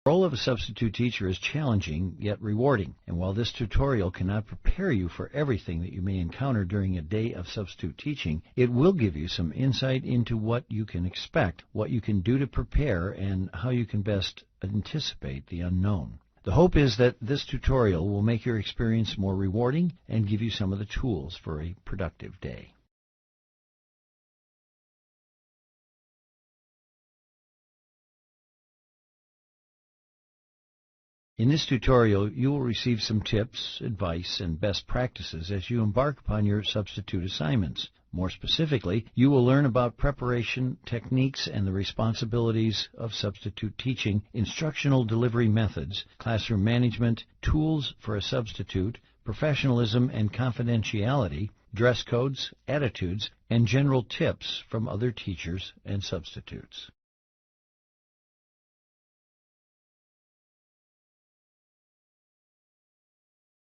The role of a substitute teacher is challenging yet rewarding, and while this tutorial cannot prepare you for everything that you may encounter during a day of substitute teaching, it will give you some insight into what you can expect, what you can do to prepare, and how you can best anticipate the unknown. The hope is that this tutorial will make your experience more rewarding and give you some of the tools for a productive day. In this tutorial, you will receive some tips, advice, and best practices as you embark upon your substitute assignments. More specifically, you will learn about preparation, techniques, and the responsibilities of substitute teaching, instructional delivery methods, classroom management, tools for a substitute, professionalism and confidentiality, dress codes, attitudes, and general tips from other teachers and substitutes.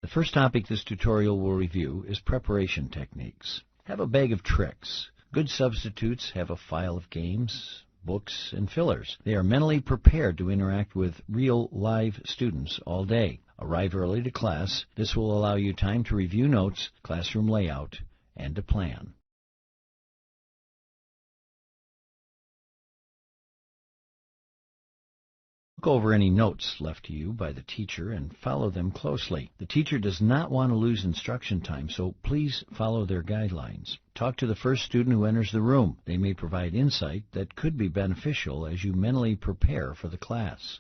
The first topic this tutorial will review is preparation techniques. Have a bag of tricks. Good substitutes have a file of games, books, and fillers. They are mentally prepared to interact with real, live students all day. Arrive early to class. This will allow you time to review notes, classroom layout, and to plan. Look over any notes left to you by the teacher and follow them closely. The teacher does not want to lose instruction time, so please follow their guidelines. Talk to the first student who enters the room. They may provide insight that could be beneficial as you mentally prepare for the class.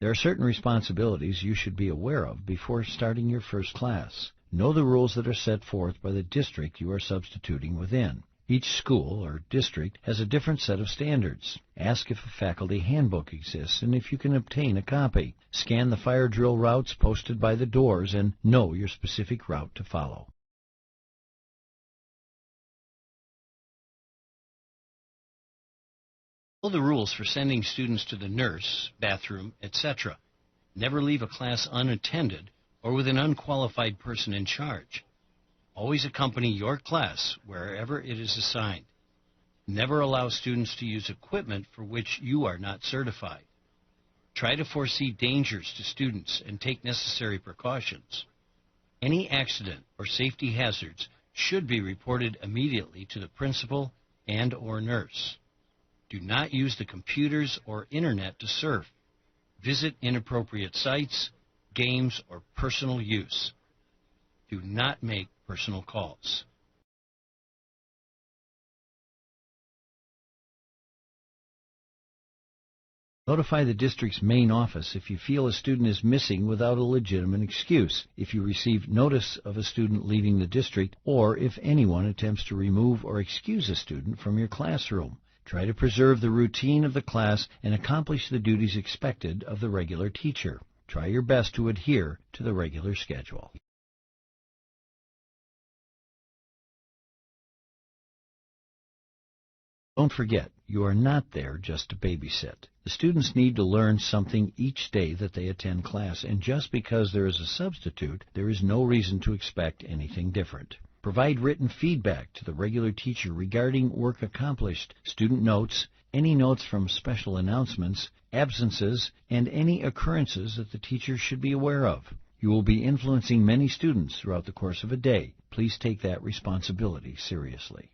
There are certain responsibilities you should be aware of before starting your first class. Know the rules that are set forth by the district you are substituting within. Each school or district has a different set of standards. Ask if a faculty handbook exists and if you can obtain a copy. Scan the fire drill routes posted by the doors and know your specific route to follow. Know the rules for sending students to the nurse, bathroom, etc. Never leave a class unattended or with an unqualified person in charge. Always accompany your class wherever it is assigned. Never allow students to use equipment for which you are not certified. Try to foresee dangers to students and take necessary precautions. Any accident or safety hazards should be reported immediately to the principal and/or nurse. Do not use the computers or internet to surf. Visit inappropriate sites, games, or personal use. Do not make personal calls. Notify the district's main office if you feel a student is missing without a legitimate excuse, if you receive notice of a student leaving the district, or if anyone attempts to remove or excuse a student from your classroom. Try to preserve the routine of the class and accomplish the duties expected of the regular teacher. Try your best to adhere to the regular schedule. Don't forget, you are not there just to babysit. The students need to learn something each day that they attend class, and just because there is a substitute, there is no reason to expect anything different. Provide written feedback to the regular teacher regarding work accomplished, student notes, any notes from special announcements, absences, and any occurrences that the teacher should be aware of. You will be influencing many students throughout the course of a day. Please take that responsibility seriously.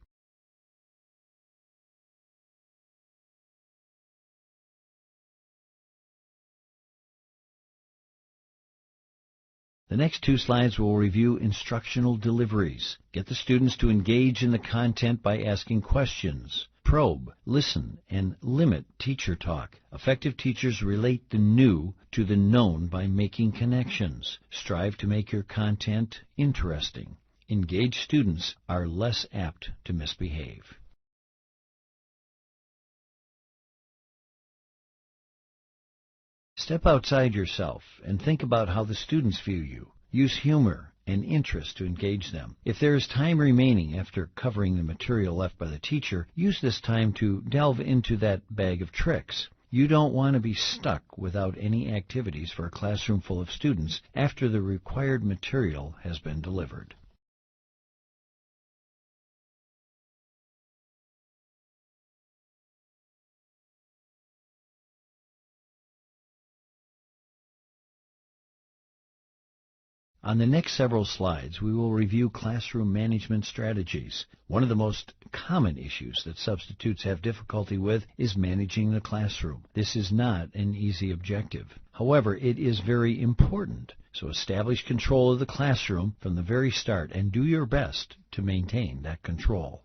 The next two slides will review instructional deliveries. Get the students to engage in the content by asking questions. Probe, listen, and limit teacher talk. Effective teachers relate the new to the known by making connections. Strive to make your content interesting. Engaged students are less apt to misbehave. Step outside yourself and think about how the students view you. Use humor and interest to engage them. If there is time remaining after covering the material left by the teacher, use this time to delve into that bag of tricks. You don't want to be stuck without any activities for a classroom full of students after the required material has been delivered. On the next several slides, we will review classroom management strategies. One of the most common issues that substitutes have difficulty with is managing the classroom. This is not an easy objective. However, it is very important. So establish control of the classroom from the very start and do your best to maintain that control.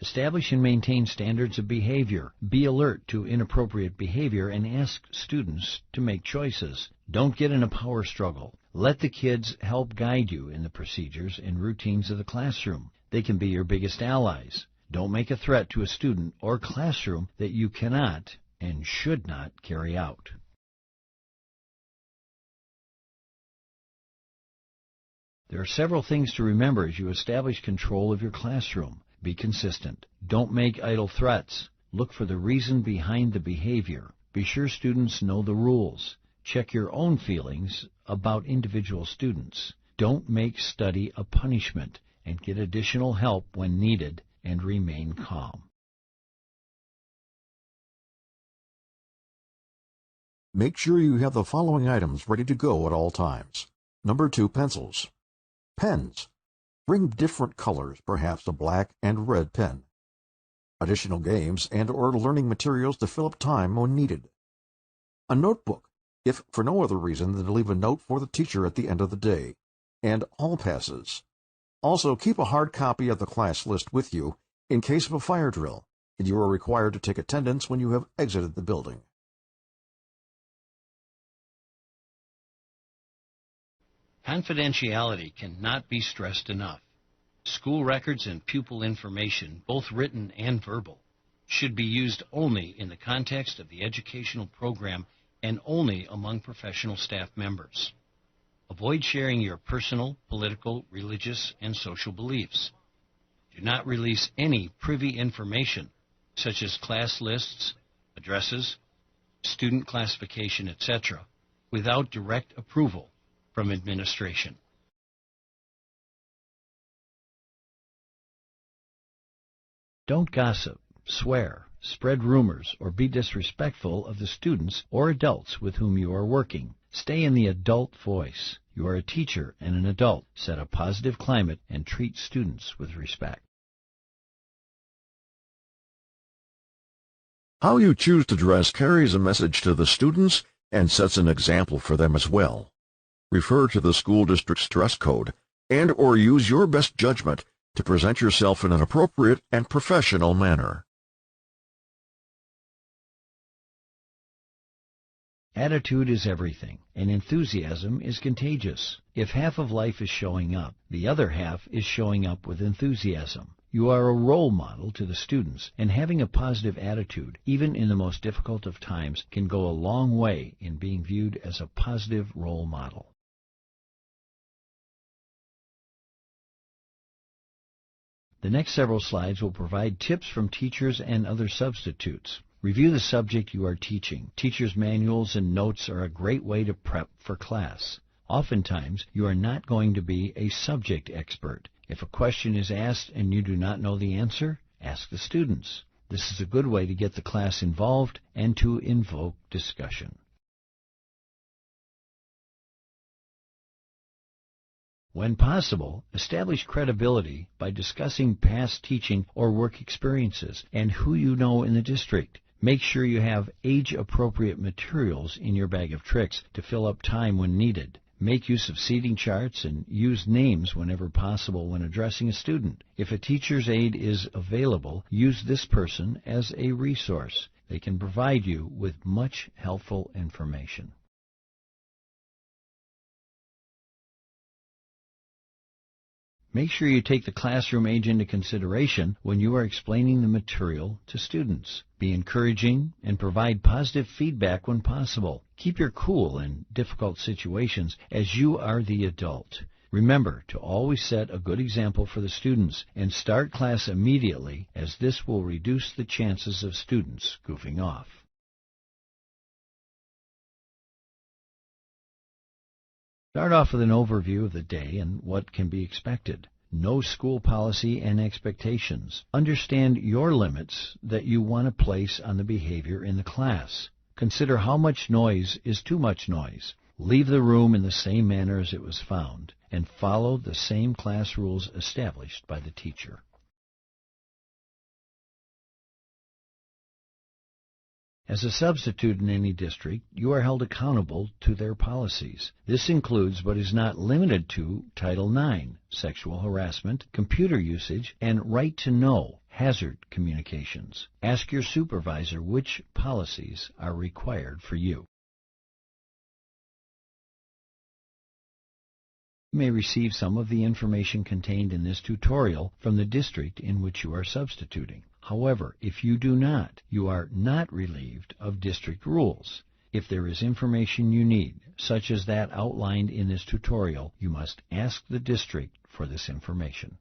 Establish and maintain standards of behavior. Be alert to inappropriate behavior and ask students to make choices. Don't get in a power struggle. Let the kids help guide you in the procedures and routines of the classroom. They can be your biggest allies. Don't make a threat to a student or classroom that you cannot and should not carry out. There are several things to remember as you establish control of your classroom. Be consistent. Don't make idle threats. Look for the reason behind the behavior. Be sure students know the rules. Check your own feelings about individual students. Don't make study a punishment, and get additional help when needed, and remain calm. Make sure you have the following items ready to go at all times. Number 2, pencils. Pens. Bring different colors, perhaps a black and red pen. Additional games and/or learning materials to fill up time when needed. A notebook, if for no other reason than to leave a note for the teacher at the end of the day. And all passes. Also, keep a hard copy of the class list with you in case of a fire drill, and you are required to take attendance when you have exited the building. Confidentiality cannot be stressed enough. School records and pupil information, both written and verbal, should be used only in the context of the educational program and only among professional staff members. Avoid sharing your personal, political, religious, and social beliefs. Do not release any privy information, such as class lists, addresses, student classification, etc., without direct approval from administration. Don't gossip, swear, spread rumors, or be disrespectful of the students or adults with whom you are working. Stay in the adult voice. You are a teacher and an adult. Set a positive climate and treat students with respect. How you choose to dress carries a message to the students and sets an example for them as well. Refer to the school district's dress code and/or use your best judgment to present yourself in an appropriate and professional manner. Attitude is everything, and enthusiasm is contagious. If half of life is showing up, the other half is showing up with enthusiasm. You are a role model to the students, and having a positive attitude, even in the most difficult of times, can go a long way in being viewed as a positive role model. The next several slides will provide tips from teachers and other substitutes. Review the subject you are teaching. Teachers' manuals and notes are a great way to prep for class. Oftentimes, you are not going to be a subject expert. If a question is asked and you do not know the answer, ask the students. This is a good way to get the class involved and to invoke discussion. When possible, establish credibility by discussing past teaching or work experiences and who you know in the district. Make sure you have age-appropriate materials in your bag of tricks to fill up time when needed. Make use of seating charts and use names whenever possible when addressing a student. If a teacher's aide is available, use this person as a resource. They can provide you with much helpful information. Make sure you take the classroom age into consideration when you are explaining the material to students. Be encouraging and provide positive feedback when possible. Keep your cool in difficult situations as you are the adult. Remember to always set a good example for the students and start class immediately, as this will reduce the chances of students goofing off. Start off with an overview of the day and what can be expected. Know school policy and expectations. Understand your limits that you want to place on the behavior in the class. Consider how much noise is too much noise. Leave the room in the same manner as it was found, and follow the same class rules established by the teacher. As a substitute in any district, you are held accountable to their policies. This includes but is not limited to Title IX, sexual harassment, computer usage, and right to know, hazard communications. Ask your supervisor which policies are required for you. You may receive some of the information contained in this tutorial from the district in which you are substituting. However, if you do not, you are not relieved of district rules. If there is information you need, such as that outlined in this tutorial, you must ask the district for this information.